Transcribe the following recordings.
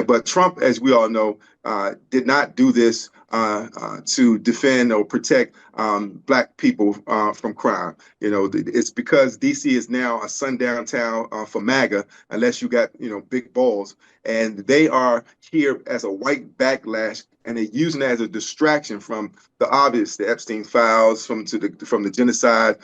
But Trump, as we all know, did not do this to defend or protect Black people from crime. It's because DC is now a sundown town for MAGA, unless you got, big balls. And they are here as a white backlash, and they're using it as a distraction from the obvious, the Epstein files, from the genocide,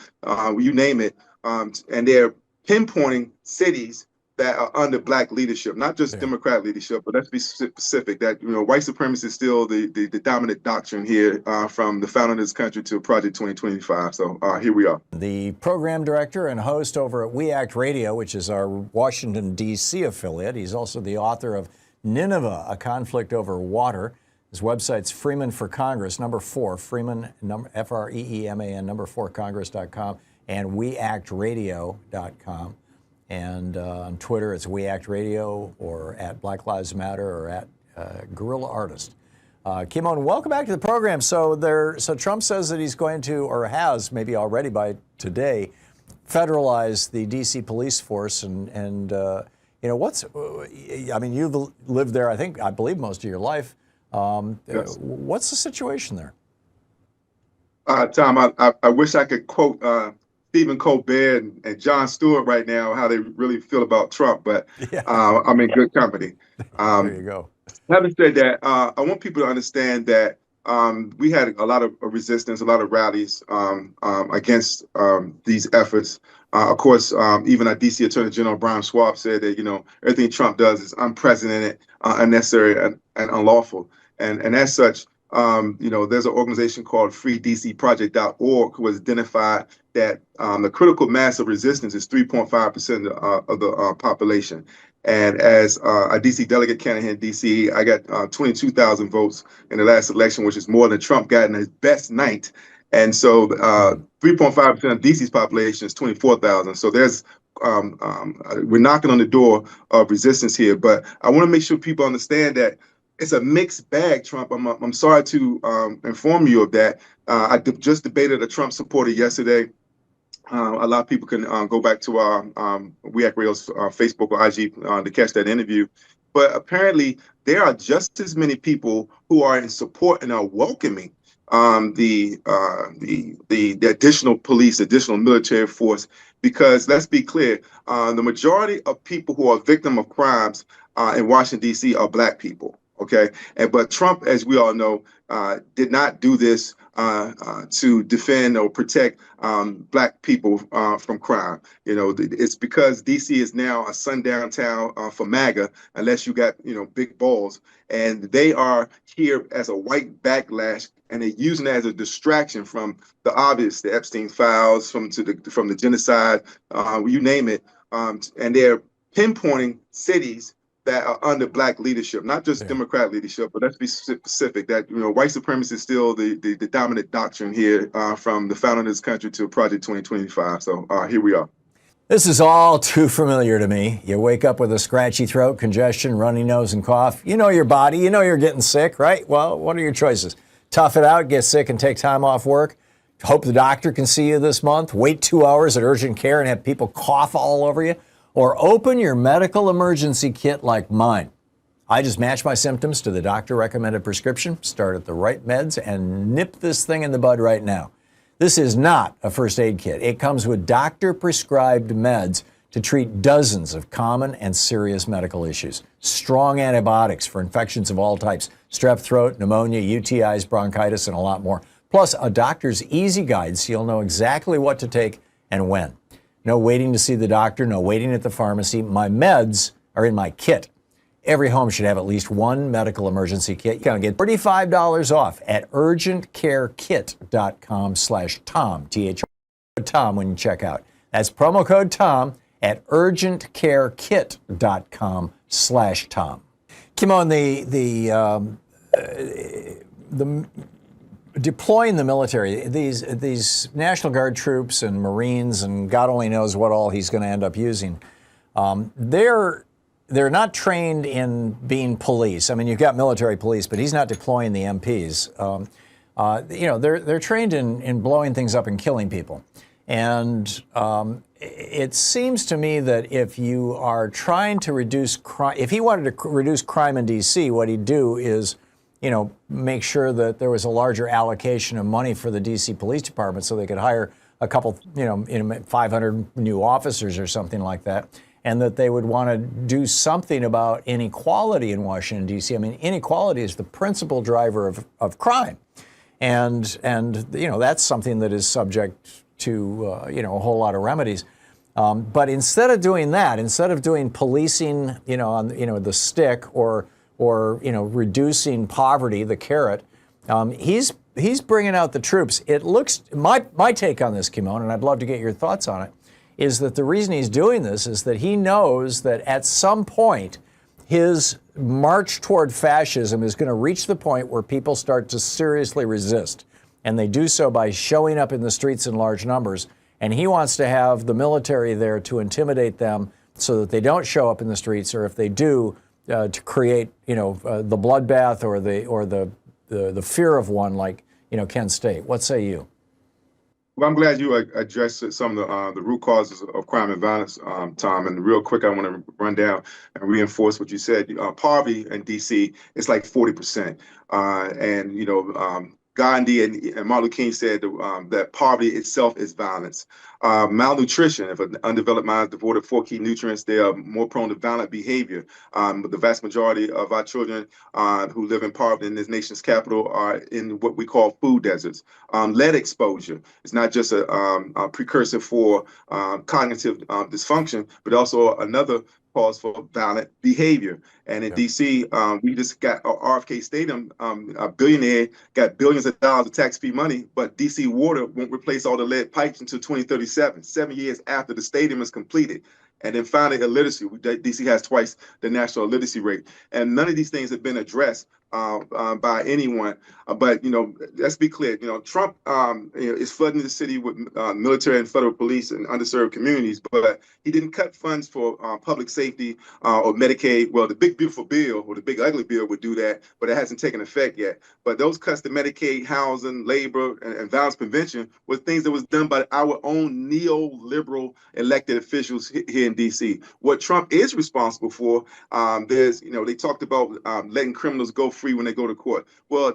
you name it. And they're pinpointing cities that are under Black leadership, not just Democrat leadership, but let's be specific that, white supremacy is still the dominant doctrine here from the founding of this country to Project 2025. So here we are. The program director and host over at We Act Radio, which is our Washington, D.C. affiliate. He's also the author of Nineveh, A Conflict Over Water. His website's Freeman for Congress, #4, Freeman, Freeman, #4, Congress.com, and weactradio.com. And on Twitter, it's We Act Radio, or at Black Lives Matter, or at Guerrilla Artist. Kimon, welcome back to the program. So Trump says that he's going to, or has maybe already by today, federalize the DC police force. And you've lived there, I believe most of your life. Yes. What's the situation there? Tom, I wish I could quote Stephen Colbert and Jon Stewart right now, how they really feel about Trump, but I'm in good company. There you go. Having said that, I want people to understand that we had a lot of resistance, a lot of rallies against these efforts. Of course, even our DC Attorney General Brian Schwab said that, everything Trump does is unprecedented, unnecessary, and unlawful. And as such, there's an organization called freedcproject.org who has identified that the critical mass of resistance is 3.5% of the population. And as a DC delegate candidate here in DC, I got 22,000 votes in the last election, which is more than Trump got in his best night. And so 3.5% of DC's population is 24,000. So there's we're knocking on the door of resistance here. But I want to make sure people understand that it's a mixed bag, Trump. I'm sorry to inform you of that. I just debated a Trump supporter yesterday. A lot of people can go back to our We Act Radio's Facebook or IG to catch that interview. But apparently, there are just as many people who are in support and are welcoming the additional police, additional military force, because let's be clear, the majority of people who are victim of crimes in Washington, D.C. are Black people. Okay, but Trump, as we all know, did not do this to defend or protect Black people from crime. It's because DC is now a sundown town for MAGA, unless you got big balls, and they are here as a white backlash, and they're using it as a distraction from the obvious, the Epstein files, from the genocide, you name it, and they're pinpointing cities that are under Black leadership, not just Democrat leadership, but let's be specific that, white supremacy is still the dominant doctrine here from the founding of this country to Project 2025. So here we are. This is all too familiar to me. You wake up with a scratchy throat, congestion, runny nose, and cough. You know your body. You know you're getting sick, right? Well, what are your choices? Tough it out, get sick, and take time off work? Hope the doctor can see you this month? Wait 2 hours at urgent care and have people cough all over you? Or open your medical emergency kit like mine. I just match my symptoms to the doctor-recommended prescription, start at the right meds, and nip this thing in the bud right now. This is not a first aid kit. It comes with doctor-prescribed meds to treat dozens of common and serious medical issues. Strong antibiotics for infections of all types, strep throat, pneumonia, UTIs, bronchitis, and a lot more. Plus a doctor's easy guide so you'll know exactly what to take and when. No waiting to see the doctor, no waiting at the pharmacy. My meds are in my kit. Every home should have at least one medical emergency kit. You can get $35 off at urgentcarekit.com/Tom, Tom, when you check out. That's promo code Tom at urgentcarekit.com/Tom. Kimon, the deploying the military, these National Guard troops and Marines, and God only knows what all he's going to end up using, they're not trained in being police. I mean, you've got military police, but he's not deploying the MPs. They're trained in blowing things up and killing people. And it seems to me that if you are trying to reduce crime, if he wanted to reduce crime in DC, what he'd do is, make sure that there was a larger allocation of money for the DC Police Department so they could hire a couple, 500 new officers or something like that, and that they would want to do something about inequality in Washington, D.C. I mean, inequality is the principal driver of crime. And that's something that is subject to, a whole lot of remedies. But instead of doing that, instead of doing policing, on, the stick or reducing poverty, the carrot, he's bringing out the troops. It looks, my take on this, Kimon, and I'd love to get your thoughts on it, is that the reason he's doing this is that he knows that at some point his march toward fascism is going to reach the point where people start to seriously resist. And they do so by showing up in the streets in large numbers. And he wants to have the military there to intimidate them so that they don't show up in the streets, or if they do, to create, the bloodbath or the fear of one, like, Kent State. What say you? Well, I'm glad you addressed some of the root causes of crime and violence, Tom. And real quick, I want to run down and reinforce what you said. Poverty in DC is like 40%. Gandhi and Martin Luther King said that poverty itself is violence. Malnutrition, if an undeveloped mind is devoid of 4 key nutrients, they are more prone to violent behavior. The vast majority of our children who live in poverty in this nation's capital are in what we call food deserts. Lead exposure is not just a precursor for cognitive dysfunction, but also another cause for violent behavior. And in DC, we just got RFK Stadium, a billionaire got billions of dollars of tax fee money, but DC Water won't replace all the lead pipes until 2037, 7 years after the stadium is completed. And then finally, illiteracy. DC has twice the national illiteracy rate. And none of these things have been addressed by anyone. But, let's be clear, Trump is flooding the city with military and federal police and underserved communities, but he didn't cut funds for public safety or Medicaid. Well, the big beautiful bill or the big ugly bill would do that, but it hasn't taken effect yet. But those cuts to Medicaid, housing, labor, and violence prevention were things that was done by our own neoliberal elected officials here in DC. What Trump is responsible for, they talked about letting criminals go free when they go to court. Well,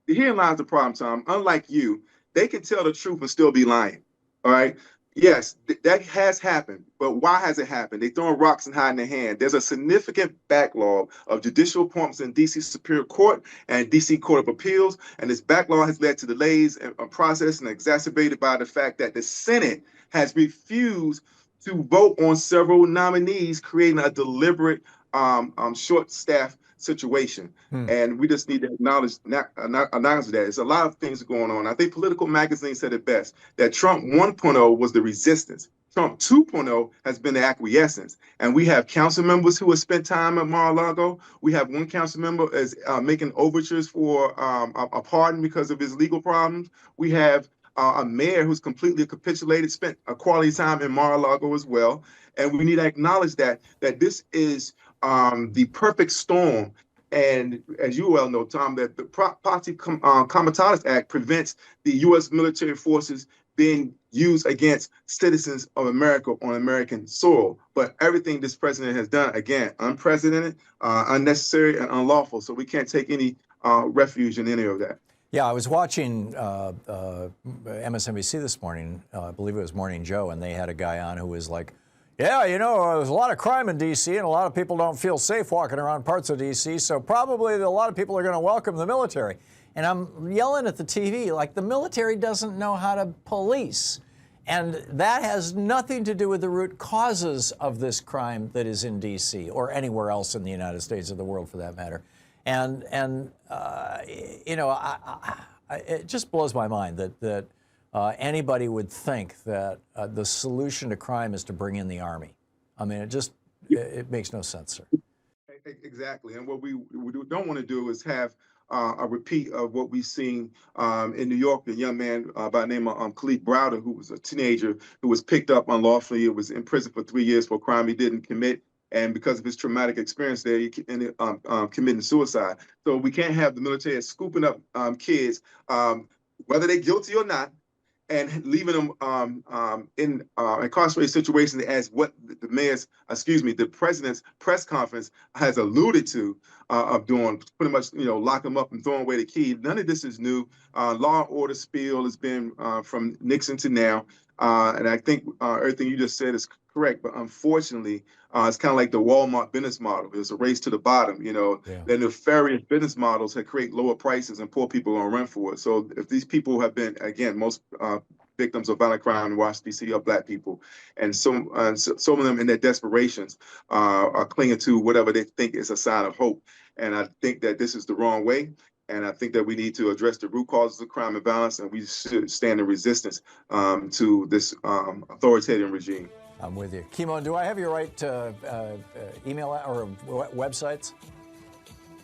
herein lies the problem, Tom. Unlike you, they can tell the truth and still be lying. All right. Yes, that has happened. But why has it happened? They throwing rocks and hiding their hand. There's a significant backlog of judicial appointments in DC Superior Court and DC Court of Appeals. And this backlog has led to delays in process and exacerbated by the fact that the Senate has refused to vote on several nominees, creating a deliberate short-staffed situation. And we just need to acknowledge that. There's a lot of things going on. I think Political Magazine said it best, that Trump 1.0 was the resistance. Trump 2.0 has been the acquiescence. And we have council members who have spent time at Mar-a-Lago. We have one council member as making overtures for a pardon because of his legal problems. We have a mayor who's completely capitulated, spent a quality time in Mar-a-Lago as well. And we need to acknowledge that this is the perfect storm. And as you well know, Tom, that the Posse Comitatus Act prevents the U.S. military forces being used against citizens of America on American soil. But everything this president has done, again, unprecedented, unnecessary, and unlawful. So we can't take any refuge in any of that. Yeah, I was watching MSNBC this morning. I believe it was Morning Joe, and they had a guy on who was like, yeah, there's a lot of crime in D.C., and a lot of people don't feel safe walking around parts of D.C., so probably a lot of people are going to welcome the military. And I'm yelling at the TV, like, the military doesn't know how to police. And that has nothing to do with the root causes of this crime that is in D.C. or anywhere else in the United States or the world, for that matter. And it just blows my mind that anybody would think that the solution to crime is to bring in the army. I mean, it makes no sense, sir. Exactly. And what we don't want to do is have a repeat of what we've seen in New York, a young man by the name of Khalid Browder, who was a teenager who was picked up unlawfully. He was in prison for 3 years for a crime he didn't commit. And because of his traumatic experience there, he ended up committing suicide. So we can't have the military scooping up kids, whether they're guilty or not, and leaving them in incarcerated situations, as what the president's press conference has alluded to of doing, pretty much, lock them up and throwing away the key. None of this is new. Law and order spiel has been from Nixon to now. And I think everything you just said is correct, but unfortunately, it's kind of like the Walmart business model. There's a race to the bottom. Yeah. The nefarious business models that create lower prices, and poor people are going to run for it. So if these people have been, again, most victims of violent crime in Washington, D.C. are Black people, and some of them in their desperations are clinging to whatever they think is a sign of hope. And I think that this is the wrong way. And I think that we need to address the root causes of crime and violence, and we should stand in resistance to this authoritarian regime. I'm with you. Kimon, do I have your right email or websites?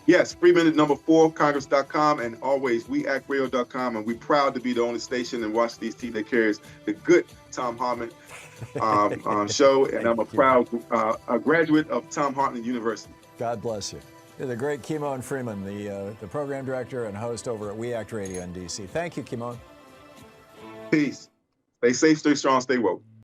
Yes, Freeman number 4, Congress.com, and always weactradio.com. And we're proud to be the only station in Washington, D.C. that carries the good Tom Hartman show. And I'm a proud graduate of Tom Hartman University. God bless you. You're the great Kimon Freeman, the program director and host over at We Act Radio in D.C. Thank you, Kimon. Peace. Stay safe, stay strong, stay woke.